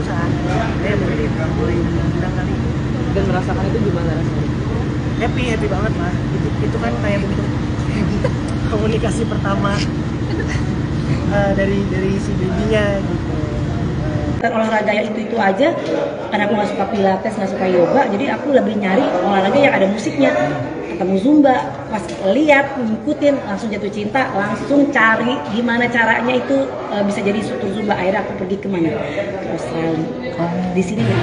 terus-terusan ya mungkin boleh diundang kali. Dan merasakan itu gimana rasanya? Happy banget lah, itu kan kayak bentuk komunikasi pertama dari si babynya gitu. Olahraga itu aja karena aku nggak suka pilates, nggak suka yoga, jadi aku lebih nyari olahraga yang ada musiknya. Ketemu zumba, pas lihat ngikutin langsung jatuh cinta, langsung cari gimana caranya itu bisa jadi instruktur zumba. Akhirnya aku pergi kemana, ke Australia. Di sini ya.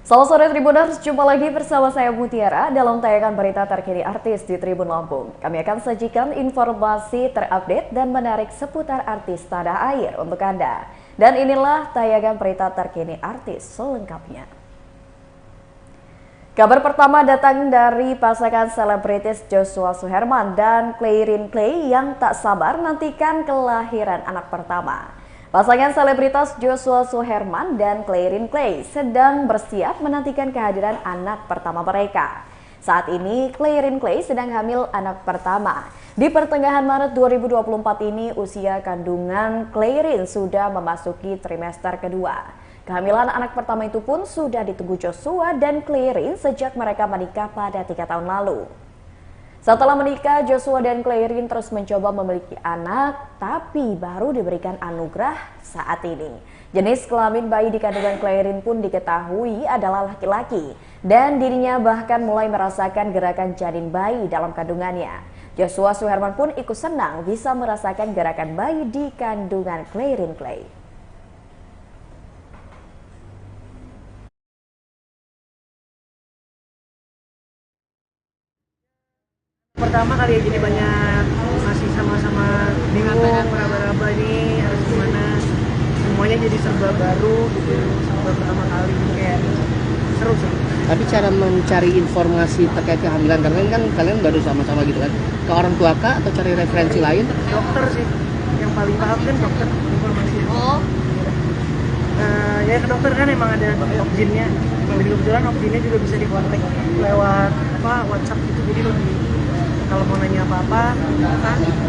Selamat sore Tribuners, jumpa lagi bersama saya Mutiara dalam tayangan berita terkini artis di Tribun Lampung. Kami akan sajikan informasi terupdate dan menarik seputar artis tanah air untuk Anda. Dan inilah tayangan berita terkini artis selengkapnya. Kabar pertama datang dari pasangan selebritis Joshua Suherman dan Claire Clay yang tak sabar nantikan kelahiran anak pertama. Pasangan selebritas Joshua Suherman dan Claire Clay sedang bersiap menantikan kehadiran anak pertama mereka. Saat ini Claire Clay sedang hamil anak pertama. Di pertengahan Maret 2024 ini usia kandungan Claire sudah memasuki trimester kedua. Kehamilan anak pertama itu pun sudah ditunggu Joshua dan Claire sejak mereka menikah pada 3 tahun lalu. Setelah menikah, Joshua dan Claire terus mencoba memiliki anak, tapi baru diberikan anugerah saat ini. Jenis kelamin bayi di kandungan Claire pun diketahui adalah laki-laki, dan dirinya bahkan mulai merasakan gerakan janin bayi dalam kandungannya. Joshua Suherman pun ikut senang bisa merasakan gerakan bayi di kandungan Claire Clay. Pertama kali ya, jadi banyak masih sama-sama bingung, meraba-raba ini harus gimana, semuanya jadi serba baru gitu, serba pertama kali, kayak seru sih. Tapi cara mencari informasi terkait kehamilan kan kalian baru sama-sama gitu kan, ke orang tua kah atau cari referensi lain? Dokter sih, yang paling paham kan dokter informasi. Oh, Ya ke dokter kan emang ada opsinnya, jadi kebetulan opsinnya juga bisa dikontak lewat WhatsApp gitu, jadi lebih kalau mau nanya apa-apa,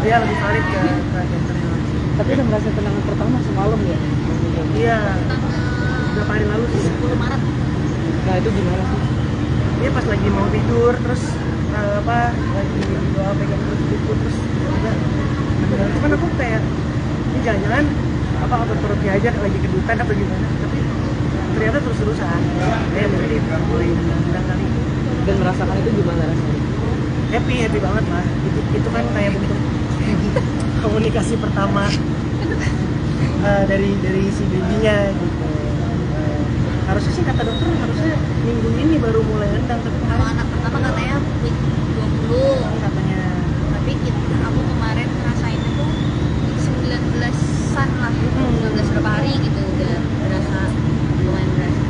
dia lebih valid ke dokternya. Tapi udah merasa tenang pertama semalam ya? Iya, beberapa hari lalu sih. 10 Maret. Nah itu gimana sih? Dia pas lagi mau tidur, terus lagi doa pegang terus udah. Cuman aku kayak ini jangan-jangan otot perutnya aja lagi kedutan atau gimana, tapi ternyata terus-terusan. Mungkin boleh diundang kali. Dan merasakan itu gimana rasanya? Happy banget lah, itu kan kayak bentuk komunikasi pertama dari si babynya gitu. Harusnya sih kata dokter harusnya minggu ini baru mulai endang, tapi Kalau anak pertama katanya week 20 katanya tapi aku kemarin ngerasainnya tuh 19-an lah 19 berapa hari gitu udah berasa lumayan berasa.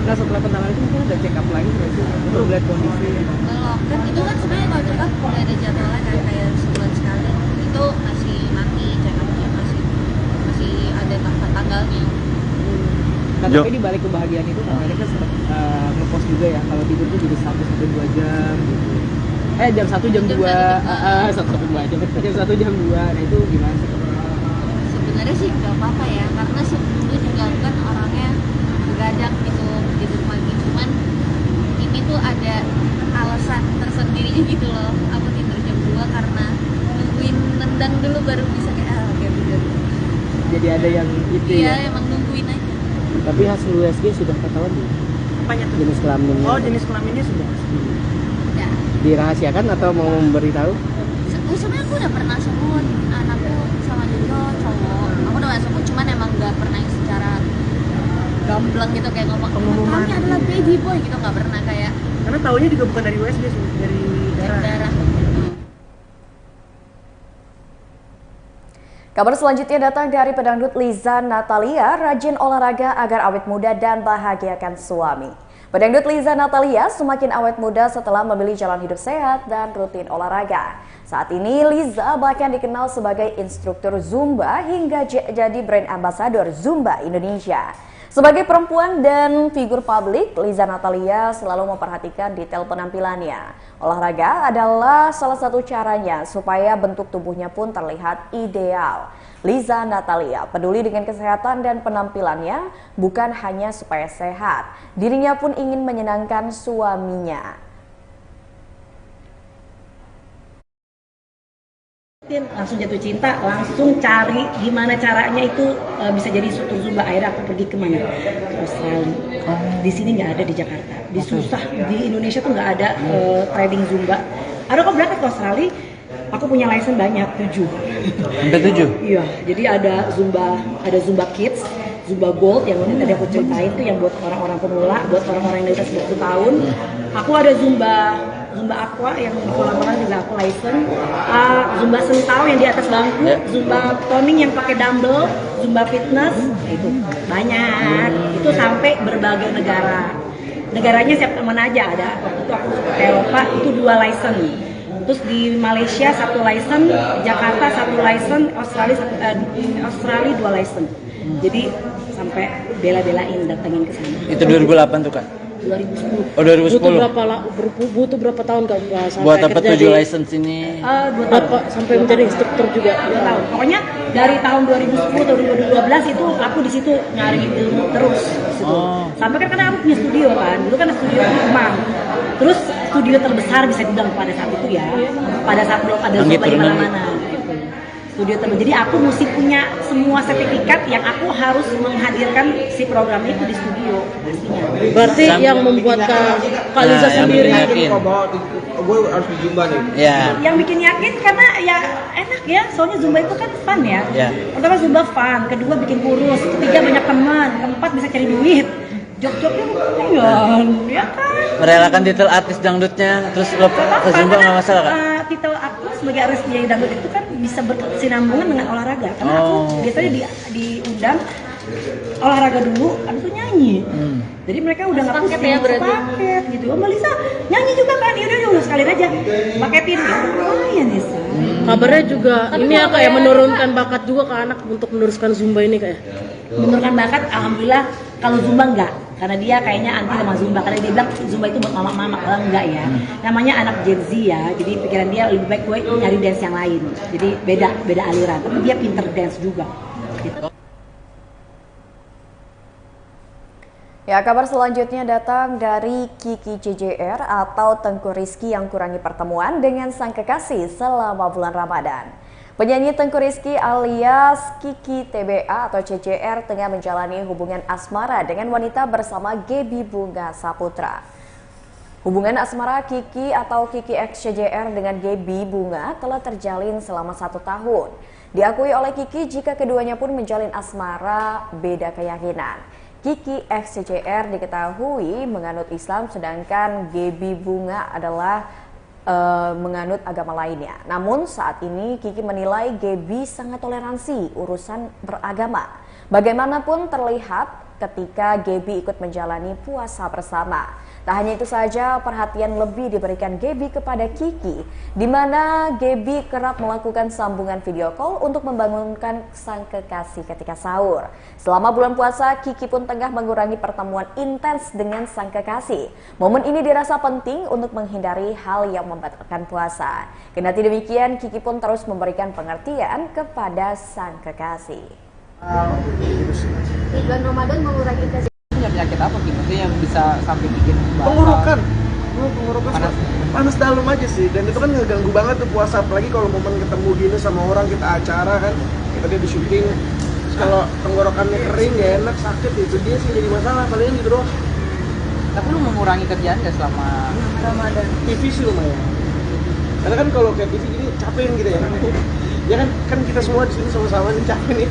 Nah setelah pertama itu mungkin udah check up lagi nggak sih? Untuk melihat kondisi. Kalau kan itu kan sebenarnya kalau check up udah ada jadwalnya kan kayak sebulan sekali itu masih nanti check upnya masih ada tanggalnya. Nah, tapi di balik kebahagiaan itu kemarin kan sempat ngepost juga ya kalau tidur tuh jadi 1-2 jam gitu. Jam 1 jam 2, 1 sampai 2 jam. Jam 1 jam 2. Nah itu gimana sih? Sebenarnya sih nggak apa-apa ya karena sebelumnya juga kan orangnya begadang gitu tidur pagi, cuman ini tuh ada alasan tersendiri gitu loh. Aku tidur jam 2 karena nungguin nendang dulu baru bisa kayak kayak tidur. Jadi ada yang itu Iya, ya. emang nungguin aja. Tapi hasil USG sudah ketahuan belum? apanya tuh? Jenis kelaminnya. Oh, jenis kelaminnya sudah. Ya. Dirahasiakan atau mau memberitahu? Sebenarnya aku udah pernah sebut anakku sama Jojo cowok. Aku udah pernah sebut, cuman emang nggak pernah yang secara gamblang gitu kayak ngomong Pengumuman. kami adalah baby boy gitu, nggak pernah kayak Karena taunya juga bukan dari USG sih, dari cek darah. darah. Kabar selanjutnya datang dari pedangdut Liza Natalia, rajin olahraga agar awet muda dan bahagiakan suami. Pedangdut Liza Natalia semakin awet muda setelah memilih jalan hidup sehat dan rutin olahraga. Saat ini Liza bahkan dikenal sebagai instruktur Zumba hingga jadi brand ambassador Zumba Indonesia. Sebagai perempuan dan figur publik, Liza Natalia selalu memperhatikan detail penampilannya. Olahraga adalah salah satu caranya supaya bentuk tubuhnya pun terlihat ideal. Liza Natalia peduli dengan kesehatan dan penampilannya, bukan hanya supaya sehat. Dirinya pun ingin menyenangkan suaminya. Langsung jatuh cinta, langsung cari gimana caranya itu bisa jadi instruktur Zumba. Akhirnya aku pergi kemana? Ke Australia. Di sini nggak ada di Jakarta. Di susah di Indonesia tuh nggak ada training Zumba. Ada kok berangkat ke Australia. Aku punya license banyak, 7. Sampai 7? Iya, jadi ada Zumba Kids, Zumba Gold yang tadi aku ceritain itu yang buat orang-orang pemula, buat orang-orang yang di atas 20 tahun. Aku ada Zumba Aqua yang kolam-kolam juga aku license. Zumba Sentau yang di atas bangku, Zumba Toning yang pakai dumbbell, Zumba Fitness, itu banyak. Itu sampai berbagai negara. Negaranya siapa mana aja ada. Waktu itu aku ke Eropa itu 2 license. Terus di Malaysia 1 license, Jakarta 1 license, Australia 2 license. Jadi sampai bela-belain datengin ke sana. Itu 2008 tuh Kak? 2010. Oh 2010. Butuh berapa tahun Kak Buat dapat 7 license ini? 2 tahun. Sampai menjadi instruktur juga. 2 tahun. Pokoknya dari tahun 2010 atau 2012 itu aku di situ nyari ilmu terus. Sampai kan karena aku punya studio kan. Dulu kan studio di Kemang. Terus studio terbesar bisa dibilang pada saat itu ya. Pada saat belum ada Zumba di mana-mana. Studio terbesar. Jadi aku mesti punya semua sertifikat yang aku harus menghadirkan si program itu di studio pastinya. Berarti yang membuat Kak Liza sendiri gue harus di Zumba nih. Ya. Yang bikin yakin karena ya enak ya, soalnya Zumba itu kan fun ya. Pertama Zumba fun, kedua bikin kurus, ketiga banyak teman, keempat bisa cari duit. Job-jobnya lumayan, ya kan? Merelakan titel artis dangdutnya, terus lo ke Zumba nggak masalah Kak? Titel aku sebagai artis penyanyi dangdut itu kan bisa berkesinambungan dengan olahraga. Karena aku biasanya diundang olahraga dulu, abis itu nyanyi. Jadi mereka udah nggak Paket ya berarti? paket gitu. Oh Mbak Lisa nyanyi juga kan? Yaudah sekalian aja paketin ya. Lumayan Lisa. kabarnya juga ini ya kayak menurunkan bakat juga ke anak untuk meneruskan Zumba ini kayak. Menurunkan bakat, alhamdulillah. Kalau Zumba enggak, karena dia kayaknya anti sama Zumba, karena dia bilang Zumba itu buat mama-mama. Kalau enggak ya, namanya anak Gen Z ya, jadi pikiran dia lebih baik gue nyari dance yang lain. Jadi beda aliran, tapi dia pinter dance juga. Gitu. Ya, kabar selanjutnya datang dari Kiki CJR atau Tengku Rizky yang kurangi pertemuan dengan sang kekasih selama bulan Ramadan. Penyanyi Tengku Rizky alias Kiki TBA atau CJR tengah menjalani hubungan asmara dengan wanita bernama Gaby Bunga Saputra. Hubungan asmara Kiki atau Kiki X CJR dengan Gaby Bunga telah terjalin selama 1 tahun. Diakui oleh Kiki jika keduanya pun menjalin asmara beda keyakinan. Kiki X CJR diketahui menganut Islam sedangkan Gaby Bunga adalah menganut agama lainnya. Namun saat ini Kiki menilai Gaby sangat toleransi urusan beragama. Bagaimanapun terlihat ketika Gaby ikut menjalani puasa bersama. Tak hanya itu saja, perhatian lebih diberikan Gaby kepada Kiki, di mana Gaby kerap melakukan sambungan video call untuk membangunkan sang kekasih ketika sahur. Selama bulan puasa, Kiki pun tengah mengurangi pertemuan intens dengan sang kekasih. Momen ini dirasa penting untuk menghindari hal yang membatalkan puasa. Kendati demikian, Kiki pun terus memberikan pengertian kepada sang kekasih. Di bulan Ramadan mengurangi intensitas. Punya penyakit apa gitu yang bisa sampai bikin Pengurukan panas dalam aja sih, dan itu kan ngeganggu banget tuh puasa, apalagi kalau momen ketemu gini sama orang, kita acara kan, kita dia di syuting, terus kalau tenggorokannya kering gak enak, sakit, itu dia sih jadi masalah, paling gitu doang. Tapi lu mengurangi kerjaan gak selama Ramadan? TV sih lumayan, karena kan kalau kayak TV gini capek gitu ya, ya kan kita semua di sini sama-sama nih capek nih,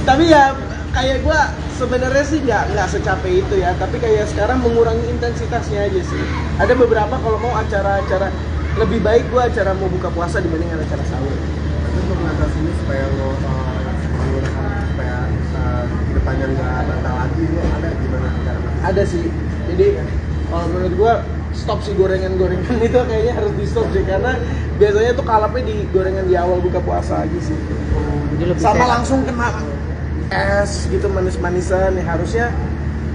tapi ya kayak gue sebenarnya sih nggak secapek itu ya, tapi kayak sekarang mengurangi intensitasnya aja sih. Ada beberapa kalau mau acara-acara lebih baik gue acara mau buka puasa dibanding acara sahur. Tapi untuk mengatasi ini supaya lo kedepannya nggak batal lagi ini ada gimana cara? Ada sih. Jadi kalau menurut gua stop sih gorengan-gorengan itu kayaknya harus di stop sih karena biasanya tuh kalapnya di gorengan di awal buka puasa aja sih. Jadi lebih Sama sehat. langsung kena es gitu manis-manisan ya harusnya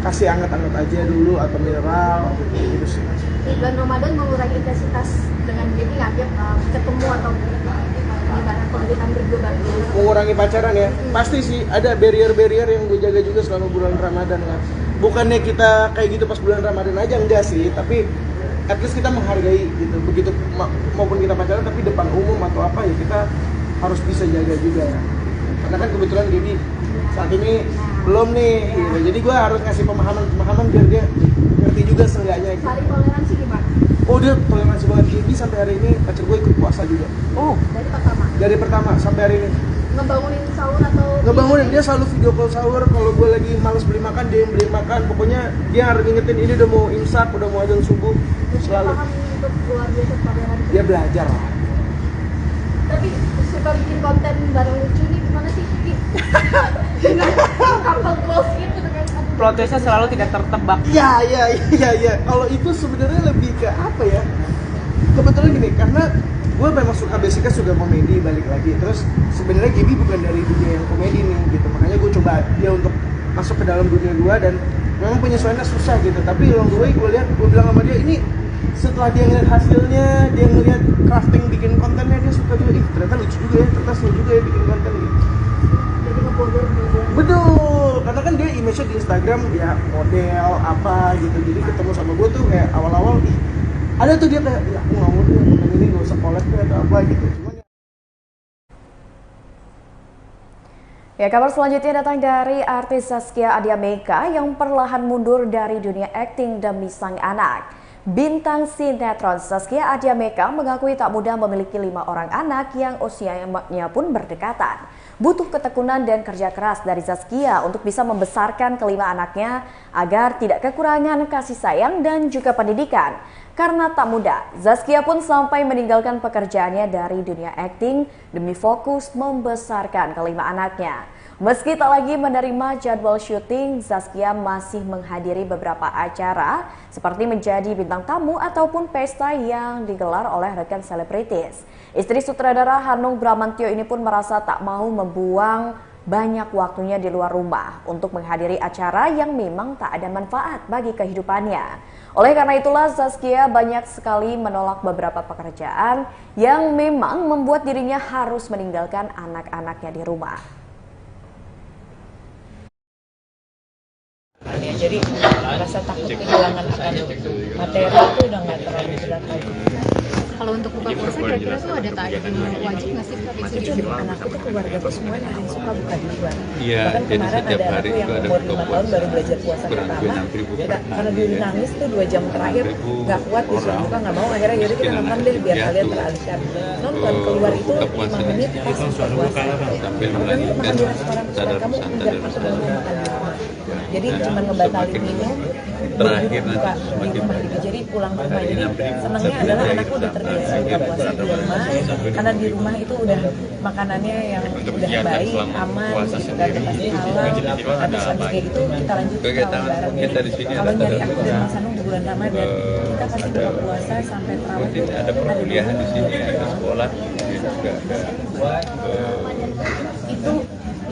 kasih anget-anget aja dulu atau mineral gitu sih. Di bulan Ramadan mengurangi intensitas dengan jadi nggak tiap ketemu atau gimana kalau kita berdua bareng. Mengurangi pacaran ya pasti sih ada barrier-barrier yang gue jaga juga selama bulan Ramadan kan. Bukannya kita kayak gitu pas bulan Ramadan aja enggak sih, tapi at least kita menghargai gitu. Begitu maupun kita pacaran tapi depan umum atau apa ya kita harus bisa jaga juga ya. Karena kan kebetulan Gaby saat ini belum nih gitu. Jadi gue harus ngasih pemahaman biar dia ngerti juga seenggaknya gitu. Saling toleransi gimana? Oh dia toleransi banget. Gaby sampai hari ini pacar gue ikut puasa juga. Oh Dari pertama dari pertama sampai hari ini ngebangunin sahur atau ngebangunin dia selalu video call sahur. Kalau gue lagi males beli makan dia yang beli makan. Pokoknya dia harus ngingetin ini udah mau imsak, udah mau azan subuh selalu. paham untuk luar biasa toleransi. Dia belajar lah. Tapi suka bikin konten bareng lucu nih gimana sih? Dengan couple close gitu dengan Protesnya selalu tidak tertebak. Iya. Kalau itu sebenarnya lebih ke apa ya? Kebetulan gini, karena gue memang suka basicnya suka komedi balik lagi. Terus sebenarnya Gaby bukan dari dunia yang komedi nih gitu. Makanya gue coba dia untuk masuk ke dalam dunia gue dan memang penyesuaiannya susah gitu. Tapi along the way gue lihat, gue bilang sama dia ini setelah dia ngeliat hasilnya, dia ngeliat crafting bikin kontennya dia suka juga. Ih ternyata lucu juga ya, ternyata seru juga ya bikin konten gitu. jadi ngebodor juga. Betul, karena kan dia image-nya di Instagram dia model apa gitu. Jadi ketemu sama gue tuh kayak awal-awal ih ada tuh dia kayak ya aku nggak mau deh konten ini nggak usah collab atau apa gitu. Cuman Ya, kabar selanjutnya datang dari artis Zaskia Adiameka yang perlahan mundur dari dunia akting demi sang anak. Bintang sinetron Zaskia Adiameka mengakui tak mudah memiliki 5 orang anak yang usianya pun berdekatan. Butuh ketekunan dan kerja keras dari Zaskia untuk bisa membesarkan kelima anaknya agar tidak kekurangan kasih sayang dan juga pendidikan. Karena tak mudah, Zaskia pun sampai meninggalkan pekerjaannya dari dunia akting demi fokus membesarkan kelima anaknya. Meski tak lagi menerima jadwal syuting, Zaskia masih menghadiri beberapa acara seperti menjadi bintang tamu ataupun pesta yang digelar oleh rekan selebritis. Istri sutradara Hanung Bramantyo ini pun merasa tak mau membuang banyak waktunya di luar rumah untuk menghadiri acara yang memang tak ada manfaat bagi kehidupannya. Oleh karena itulah Zaskia banyak sekali menolak beberapa pekerjaan yang memang membuat dirinya harus meninggalkan anak-anaknya di rumah. Jadi rasa takut kehilangan akan materi itu udah nggak terlalu berat lagi. Kalau untuk buka puasa kira-kira tuh ada takjil wajib nggak sih? Jujur anakku tuh keluarga semuanya yang suka buka di luar. Iya, Bahkan jadi kemarin setiap ada hari anakku yang itu ada umur buka 5 tahun puasa. baru belajar puasa Kurang lebih pertama. 6.000 Ya, per karena hari dia ya. nangis tuh 2 jam terakhir 6.000 nggak kuat disuruh orang. buka nggak mau akhirnya yaudah kita nonton deh biar Ya, kalian tuh. teralihkan. Nonton keluar itu Buka 5 puasa menit di pas buka puasa. sambil Makan melanjutkan di restoran sadar kamu enggak aku sadar mau makan di rumah. Jadi Ya, cuma ngebatalin semakin minum terakhir buka nanti di semakin rumah gitu. Jadi pulang ke rumah jadi senangnya adalah anakku udah terbiasa buka puasa di rumah karena di rumah itu udah makanannya yang udah baik, aman, gitu kan, pasti halal. Habis kayak gitu kita lanjut ke lebaran. kita di sini Kalau nyari ada aku dan Mas Anung di bulan Ramadan, kita pasti buka puasa sampai terawih. tidak ada perkuliahan di sini, ada sekolah, juga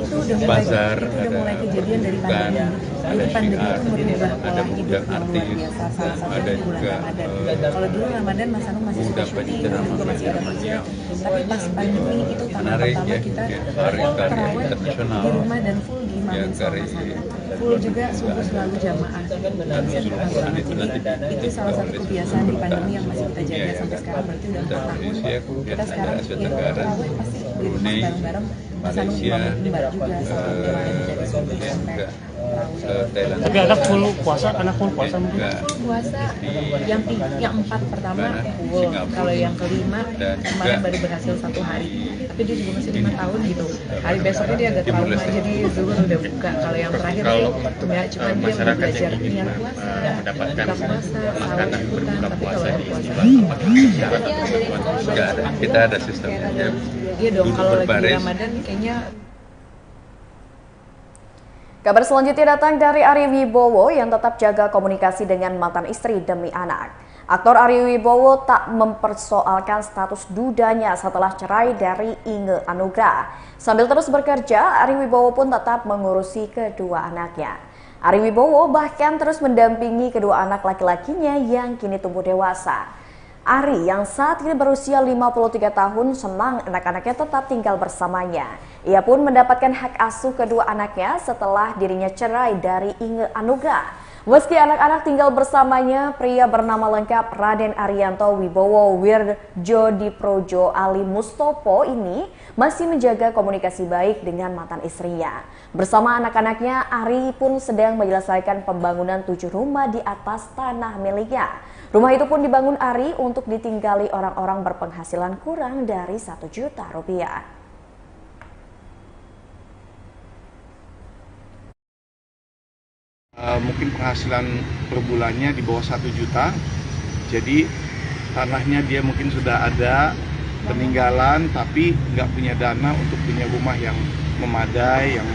Itu udah mulai, pasar, itu udah ada mulai kejadian dari bukan, pandemi. ada Jadi pandemi syiar, itu merubah ada pola hidup budak yang luar artis, biasa. Salah satunya ada di bulan juga Ramadan. Kalau dulu Ramadan Mas Anung masih suka budak syuting, penceramah juga masih ada kerja. Tapi pas pandemi itu tahun menarik pertama ya, kita hari karya terawih internasional di rumah dan full di yang imamin sama karya Mas Anung. Full juga subuh selalu jamaah. Saya suka banget. Jadi itu salah satu kebiasaan di pandemi yang masih kita jaga sampai sekarang, berarti udah 4 tahun. Kita sekarang ya terawih pasti di rumah bareng-bareng. Mas Anung imamin mimbar juga sama jamaah dari subuh sampai Tapi anak full puasa mungkin. puasa yang 4 pertama full, kalau yang kelima kemarin baru berhasil 1 hari, tapi dia juga masih 5 tahun gitu. Hari besoknya dia agak trauma, jadi zuhur udah buka. Kalau yang terakhir tuh ya cuma dia mau belajar niat puasa, buka puasa, sahur ikutan, tapi kalau ada puasa nggak ada. Kita ada sistemnya. iya dong. Duduk Kalau lagi berbaris. Ramadan kayaknya Kabar selanjutnya datang dari Ari Wibowo yang tetap jaga komunikasi dengan mantan istri demi anak. Aktor Ari Wibowo tak mempersoalkan status dudanya setelah cerai dari Inge Anugrah. Sambil terus bekerja, Ari Wibowo pun tetap mengurusi kedua anaknya. Ari Wibowo bahkan terus mendampingi kedua anak laki-lakinya yang kini tumbuh dewasa. Ari yang saat ini berusia 53 tahun senang anak-anaknya tetap tinggal bersamanya. Ia pun mendapatkan hak asuh kedua anaknya setelah dirinya cerai dari Inge Anugrah. Meski anak-anak tinggal bersamanya, pria bernama lengkap Raden Arianto Wibowo Wirjodiprojo Ali Mustopo ini masih menjaga komunikasi baik dengan mantan istrinya. Bersama anak-anaknya, Ari pun sedang menyelesaikan pembangunan 7 rumah di atas tanah miliknya. Rumah itu pun dibangun Ari untuk ditinggali orang-orang berpenghasilan kurang dari 1 juta rupiah. Mungkin penghasilan per bulannya di bawah 1 juta, jadi tanahnya dia mungkin sudah ada peninggalan tapi nggak punya dana untuk punya rumah yang memadai, yang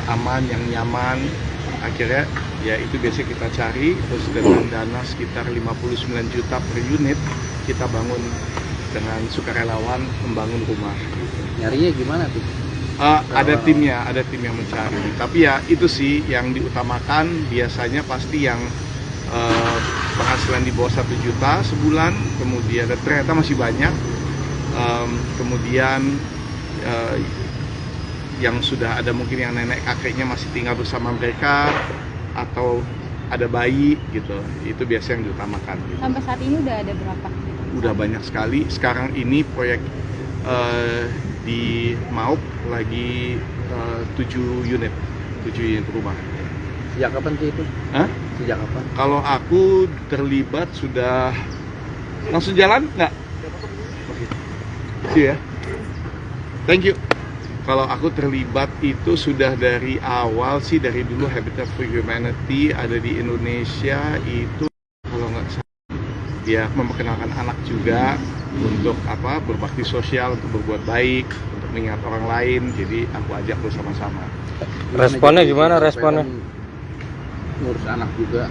aman, yang nyaman. Akhirnya ya itu biasa kita cari, terus dengan dana sekitar 59 juta per unit kita bangun dengan sukarelawan membangun rumah. Nyarinya gimana tuh? Ada tim yang mencari. Tapi ya itu sih yang diutamakan biasanya pasti yang penghasilan di bawah 1 juta sebulan, kemudian ternyata masih banyak, kemudian yang sudah ada mungkin yang nenek kakeknya masih tinggal bersama mereka atau ada bayi gitu, itu biasa yang diutamakan gitu. Sampai saat ini udah ada berapa? Udah banyak sekali. Sekarang ini proyek di Maup lagi 7 unit rumah. Sejak kapan sih itu? Hah? Sejak kapan? Kalau aku terlibat sudah langsung jalan nggak? Oke. See ya. Thank you. Kalau aku terlibat itu sudah dari awal sih, dari dulu Habitat for Humanity ada di Indonesia itu, kalau nggak salah dia memperkenalkan anak juga untuk berbakti sosial, untuk berbuat baik, untuk mengingat orang lain. Jadi aku ajak bersama-sama. Responnya gimana responnya? Ngurus anak juga.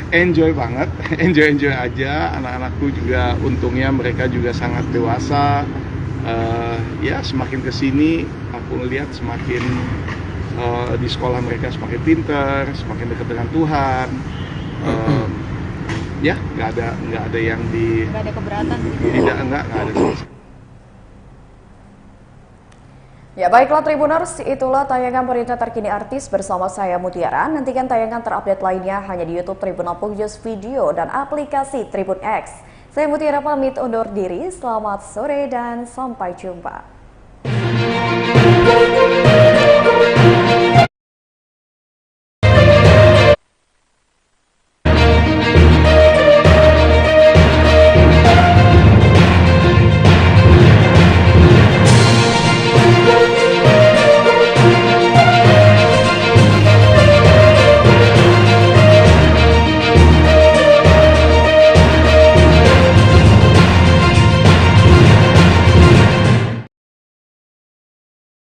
Enjoy banget, enjoy aja. Anak-anakku juga untungnya mereka juga sangat dewasa. Ya semakin kesini aku ngelihat semakin di sekolah mereka semakin pintar, semakin dekat dengan Tuhan. Ya nggak ada yang nggak ada keberatan nggak ada. Ya baiklah Tribuners, itulah tayangan berita terkini artis bersama saya Mutiara. Nantikan tayangan terupdate lainnya hanya di YouTube Tribunal Pujus Video dan aplikasi Tribun X. Saya Mutiara pamit undur diri, selamat sore dan sampai jumpa.